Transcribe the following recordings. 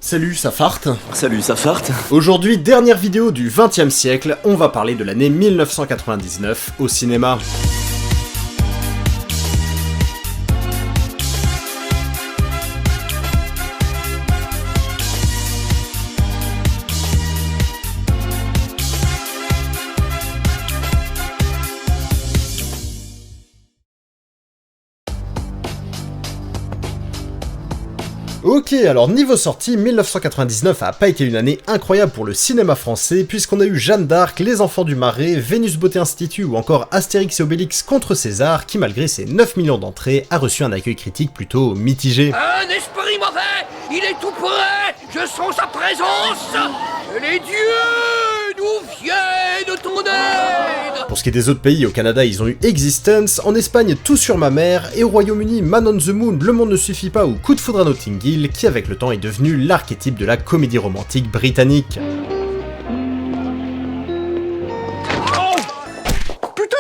Salut, ça farte. Salut, ça farte. Aujourd'hui, dernière vidéo du XXe siècle, on va parler de l'année 1999 au cinéma. Ok, alors niveau sortie, 1999 a pas été une année incroyable pour le cinéma français, puisqu'on a eu Jeanne d'Arc, Les Enfants du Marais, Vénus Beauté Institut ou encore Astérix et Obélix contre César, qui malgré ses 9 millions d'entrées, a reçu un accueil critique plutôt mitigé. Un esprit mauvais, il est tout près, je sens sa présence, les dieux nous viennent de ton aide. Pour ce qui est des autres pays, au Canada ils ont eu Existence, en Espagne Tout sur ma mère, et au Royaume-Uni Man on the Moon, Le Monde ne suffit pas ou Coup de foudre à Notting Hill, qui avec le temps est devenu l'archétype de la comédie romantique britannique.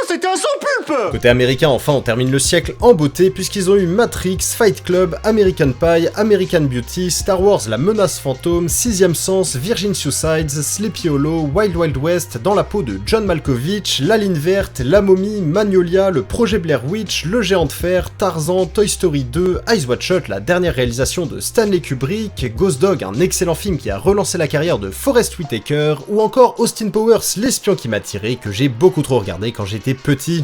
C'était un sans-pulpe. Côté américain, enfin, on termine le siècle en beauté puisqu'ils ont eu Matrix, Fight Club, American Pie, American Beauty, Star Wars La Menace Fantôme, Sixième Sens, Virgin Suicides, Sleepy Hollow, Wild Wild West, Dans la peau de John Malkovich, La Ligne verte, La Momie, Magnolia, Le Projet Blair Witch, Le Géant de Fer, Tarzan, Toy Story 2, Eyes Wide Shut, la dernière réalisation de Stanley Kubrick, Ghost Dog, un excellent film qui a relancé la carrière de Forest Whitaker, ou encore Austin Powers, l'espion qui m'a tiré, que j'ai beaucoup trop regardé quand j'étais petit.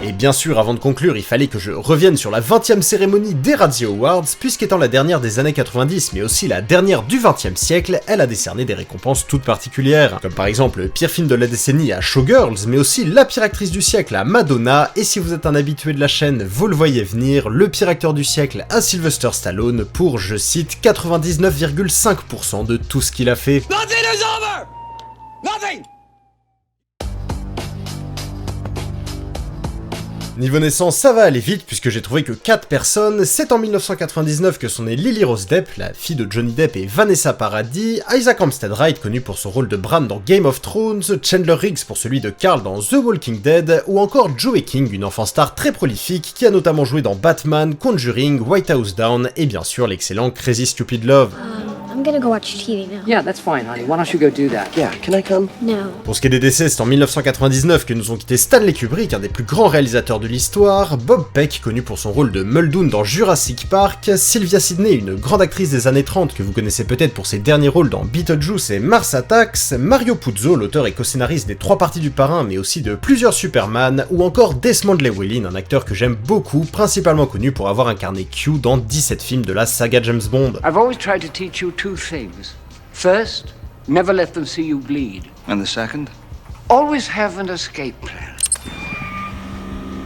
Et bien sûr, avant de conclure, il fallait que je revienne sur la 20e cérémonie des Razzie Awards, puisqu'étant la dernière des années 90, mais aussi la dernière du 20e siècle, elle a décerné des récompenses toutes particulières, comme par exemple le pire film de la décennie à Showgirls, mais aussi la pire actrice du siècle à Madonna, et si vous êtes un habitué de la chaîne, vous le voyez venir, le pire acteur du siècle à Sylvester Stallone pour, je cite, 99,5% de tout ce qu'il a fait. Nothing is over! Nothing! Niveau naissance, ça va aller vite puisque j'ai trouvé que 4 personnes. C'est en 1999 que sont nées Lily Rose Depp, la fille de Johnny Depp et Vanessa Paradis, Isaac Armstead Wright, connu pour son rôle de Bran dans Game of Thrones, Chandler Riggs pour celui de Carl dans The Walking Dead, ou encore Joey King, une enfant star très prolifique qui a notamment joué dans Batman, Conjuring, White House Down et bien sûr l'excellent Crazy Stupid Love. I'm gonna go watch TV now. Yeah, that's fine, honey. Why don't you go do that? Yeah, can I come? No. Pour ce qui est des décès, c'est en 1999 que nous ont quitté Stanley Kubrick, un des plus grands réalisateurs de l'histoire, Bob Peck, connu pour son rôle de Muldoon dans Jurassic Park, Sylvia Sidney, une grande actrice des années 30 que vous connaissez peut-être pour ses derniers rôles dans Beetlejuice et Mars Attacks, Mario Puzo, l'auteur et co-scénariste des 3 parties du Parrain mais aussi de plusieurs Superman, ou encore Desmond Llewellyn, un acteur que j'aime beaucoup, principalement connu pour avoir incarné Q dans 17 films de la saga James Bond. I've always tried to teach you two things. First, never let them see you bleed. And the second? Always have an escape plan.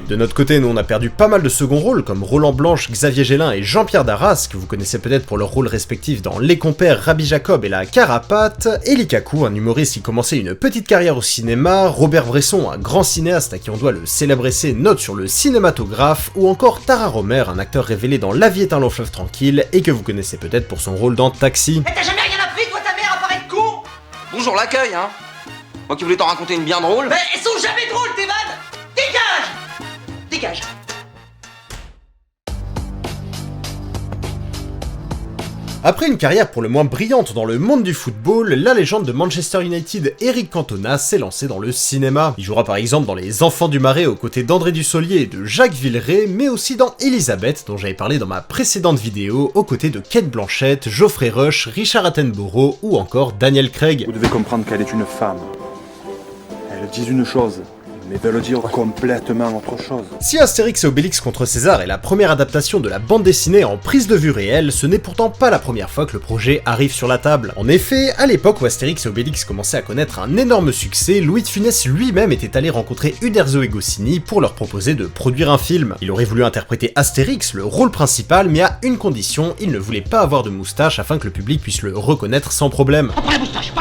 De notre côté, nous on a perdu pas mal de seconds rôles comme Roland Blanche, Xavier Gélin et Jean-Pierre Darras, que vous connaissez peut-être pour leurs rôles respectifs dans Les Compères, Rabbi Jacob et La Carapate, Eli Kaku, un humoriste qui commençait une petite carrière au cinéma, Robert Bresson, un grand cinéaste à qui on doit le célèbre essai Note sur le cinématographe, ou encore Tara Romer, un acteur révélé dans La vie est un long fleuve tranquille et que vous connaissez peut-être pour son rôle dans Taxi. T'as jamais rien appris, toi, ta mère, à part être con? Bonjour l'accueil, hein. Moi qui voulais t'en raconter une bien drôle. Mais elles sont jamais drôles, tes vannes! Dégage! Dégage! Après une carrière pour le moins brillante dans le monde du football, la légende de Manchester United Eric Cantona s'est lancé dans le cinéma. Il jouera par exemple dans Les Enfants du Marais aux côtés d'André Dussolier et de Jacques Villeray, mais aussi dans Elisabeth, dont j'avais parlé dans ma précédente vidéo, aux côtés de Kate Blanchett, Geoffrey Rush, Richard Attenborough ou encore Daniel Craig. Vous devez comprendre qu'elle est une femme. Elles disent une chose, mais veulent dire complètement autre chose. Si Astérix et Obélix contre César est la première adaptation de la bande dessinée en prise de vue réelle, ce n'est pourtant pas la première fois que le projet arrive sur la table. En effet, à l'époque où Astérix et Obélix commençaient à connaître un énorme succès, Louis de Funès lui-même était allé rencontrer Uderzo et Goscinny pour leur proposer de produire un film. Il aurait voulu interpréter Astérix, le rôle principal, mais à une condition, il ne voulait pas avoir de moustache afin que le public puisse le reconnaître sans problème. Pas la moustache,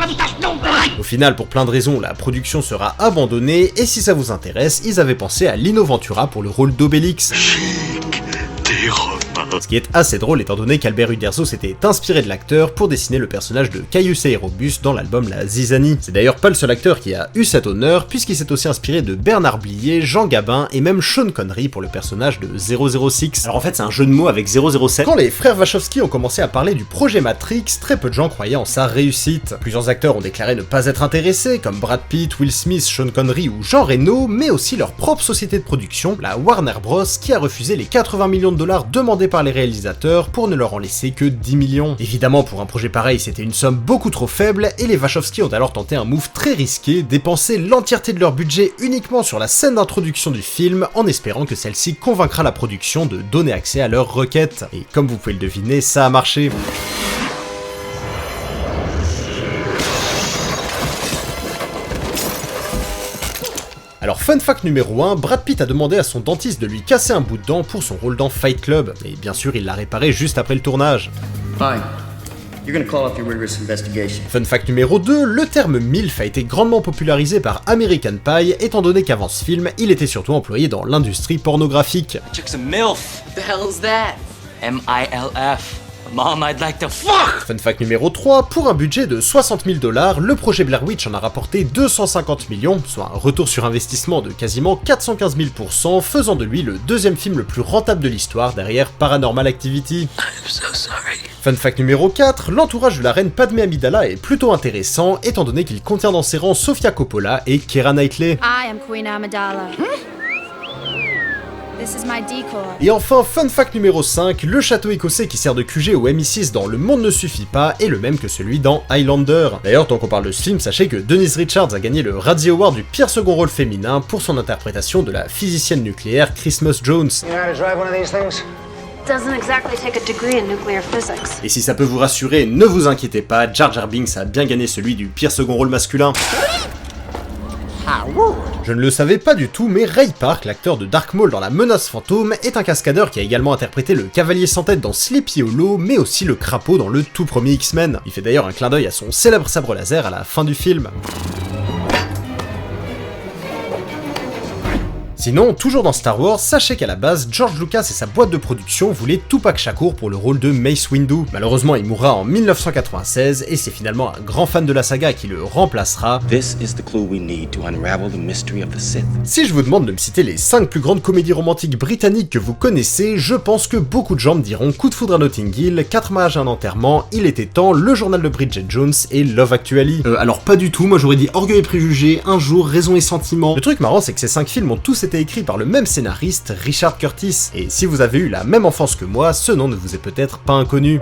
non! Au final, pour plein de raisons, la production sera abandonnée, et si ça vous intéresse, ils avaient pensé à Lino Ventura pour le rôle d'Obélix. Chic des Romains. Ce qui est assez drôle étant donné qu'Albert Uderzo s'était inspiré de l'acteur pour dessiner le personnage de Caius Aerobus dans l'album La Zizanie. C'est d'ailleurs pas le seul acteur qui a eu cet honneur, puisqu'il s'est aussi inspiré de Bernard Blier, Jean Gabin et même Sean Connery pour le personnage de 006. Alors en fait c'est un jeu de mots avec 007. Quand les frères Wachowski ont commencé à parler du projet Matrix, très peu de gens croyaient en sa réussite. Plusieurs acteurs ont déclaré ne pas être intéressés, comme Brad Pitt, Will Smith, Sean Connery ou Jean Reno, mais aussi leur propre société de production, la Warner Bros, qui a refusé les 80 millions de dollars demandés par les réalisateurs pour ne leur en laisser que 10 millions. Évidemment, pour un projet pareil, c'était une somme beaucoup trop faible, et les Wachowski ont alors tenté un move très risqué, dépenser l'entièreté de leur budget uniquement sur la scène d'introduction du film, en espérant que celle-ci convaincra la production de donner accès à leur requête. Et comme vous pouvez le deviner, ça a marché. Alors fun fact numéro 1, Brad Pitt a demandé à son dentiste de lui casser un bout de dent pour son rôle dans Fight Club, et bien sûr il l'a réparé juste après le tournage. Fine. You're gonna call off your rigorous investigation. Fun fact numéro 2, le terme MILF a été grandement popularisé par American Pie, étant donné qu'avant ce film, il était surtout employé dans l'industrie pornographique. That chick's a MILF. What the hell's that? M-I-L-F. Mom, I'd like to fuck! Fun fact numéro 3, pour un budget de 60 000 $, le projet Blair Witch en a rapporté 250 millions, soit un retour sur investissement de quasiment 415 000%, faisant de lui le deuxième film le plus rentable de l'histoire derrière Paranormal Activity. I'm so sorry. Fun fact numéro 4, l'entourage de la reine Padmé Amidala est plutôt intéressant, étant donné qu'il contient dans ses rangs Sofia Coppola et Keira Knightley. I am Queen Amidala. This is my decoy. Et enfin, fun fact numéro 5, le château écossais qui sert de QG au MI6 dans Le Monde ne suffit pas est le même que celui dans Highlander. D'ailleurs, tant qu'on parle de ce film, sachez que Denise Richards a gagné le Razzie Award du pire second rôle féminin pour son interprétation de la physicienne nucléaire Christmas Jones. You know how to drive one of these things? Doesn't exactly take a degree in nuclear physics. Et si ça peut vous rassurer, ne vous inquiétez pas, Jar Jar Binks a bien gagné celui du pire second rôle masculin. Je ne le savais pas du tout, mais Ray Park, l'acteur de Dark Maul dans La Menace Fantôme, est un cascadeur qui a également interprété le Cavalier sans tête dans Sleepy Hollow, mais aussi le Crapaud dans le tout premier X-Men. Il fait d'ailleurs un clin d'œil à son célèbre sabre laser à la fin du film. Sinon, toujours dans Star Wars, sachez qu'à la base, George Lucas et sa boîte de production voulaient Tupac Shakur pour le rôle de Mace Windu. Malheureusement, il mourra en 1996 et c'est finalement un grand fan de la saga qui le remplacera. This is the clue we need to unravel the mystery of the Sith. Si je vous demande de me citer les 5 plus grandes comédies romantiques britanniques que vous connaissez, je pense que beaucoup de gens me diront Coup de foudre à Notting Hill, 4 mariages et un enterrement, Il était temps, Le journal de Bridget Jones et Love Actually. Alors pas du tout, moi j'aurais dit Orgueil et préjugés, Un jour, Raison et sentiment. Le truc marrant c'est que ces 5 films ont tous été écrit par le même scénariste, Richard Curtis, et si vous avez eu la même enfance que moi, ce nom ne vous est peut-être pas inconnu.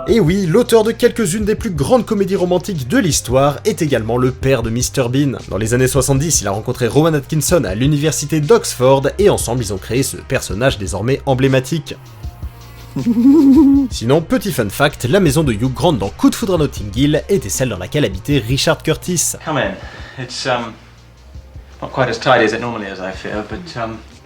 Et oui, l'auteur de quelques-unes des plus grandes comédies romantiques de l'histoire est également le père de Mr Bean. Dans les années 70, il a rencontré Rowan Atkinson à l'université d'Oxford, et ensemble ils ont créé ce personnage désormais emblématique. Sinon, petit fun fact, la maison de Hugh Grant dans Coup de foudre à Notting Hill était celle dans laquelle habitait Richard Curtis. Come in. It's not quite as tidy as it normally is, I fear, but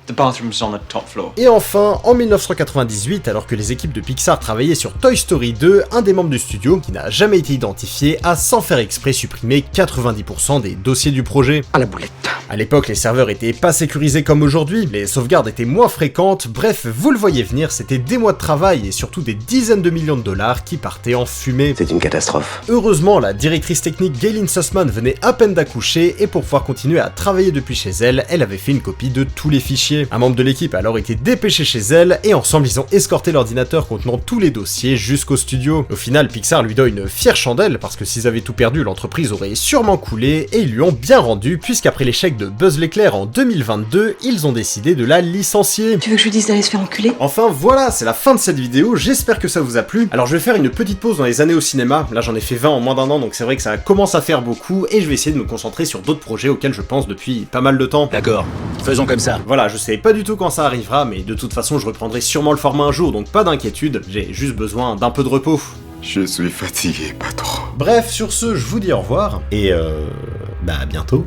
the bathroom's on the top floor. Et enfin, en 1998, alors que les équipes de Pixar travaillaient sur Toy Story 2, un des membres du studio, qui n'a jamais été identifié, a sans faire exprès supprimé 90% des dossiers du projet. À la boulette. À l'époque, les serveurs étaient pas sécurisés comme aujourd'hui, les sauvegardes étaient moins fréquentes, bref, vous le voyez venir, c'était des mois de travail et surtout des dizaines de millions de dollars qui partaient en fumée. C'est une catastrophe. Heureusement, la directrice technique Galen Sussman venait à peine d'accoucher et pour pouvoir continuer à travailler depuis chez elle, elle avait fait une copie de tous les fichiers. Un membre de l'équipe a alors été dépêché chez elle et ensemble ils ont escorté l'ordinateur contenant tous les dossiers jusqu'au studio. Au final, Pixar lui doit une fière chandelle parce que s'ils avaient tout perdu, l'entreprise aurait sûrement coulé et ils lui ont bien rendu puisqu'après l'échec de Buzz l'éclair en 2022, ils ont décidé de la licencier. Tu veux que je lui dise d'aller se faire enculer ? Enfin voilà, c'est la fin de cette vidéo, j'espère que ça vous a plu. Alors je vais faire une petite pause dans les années au cinéma, là j'en ai fait 20 en moins d'un an donc c'est vrai que ça commence à faire beaucoup et je vais essayer de me concentrer sur d'autres projets auxquels je pense depuis pas mal de temps. D'accord, faisons comme ça. Voilà, je sais pas du tout quand ça arrivera, mais de toute façon je reprendrai sûrement le format un jour, donc pas d'inquiétude, j'ai juste besoin d'un peu de repos. Je suis fatigué, patron. Bref, sur ce, je vous dis au revoir, et à bientôt.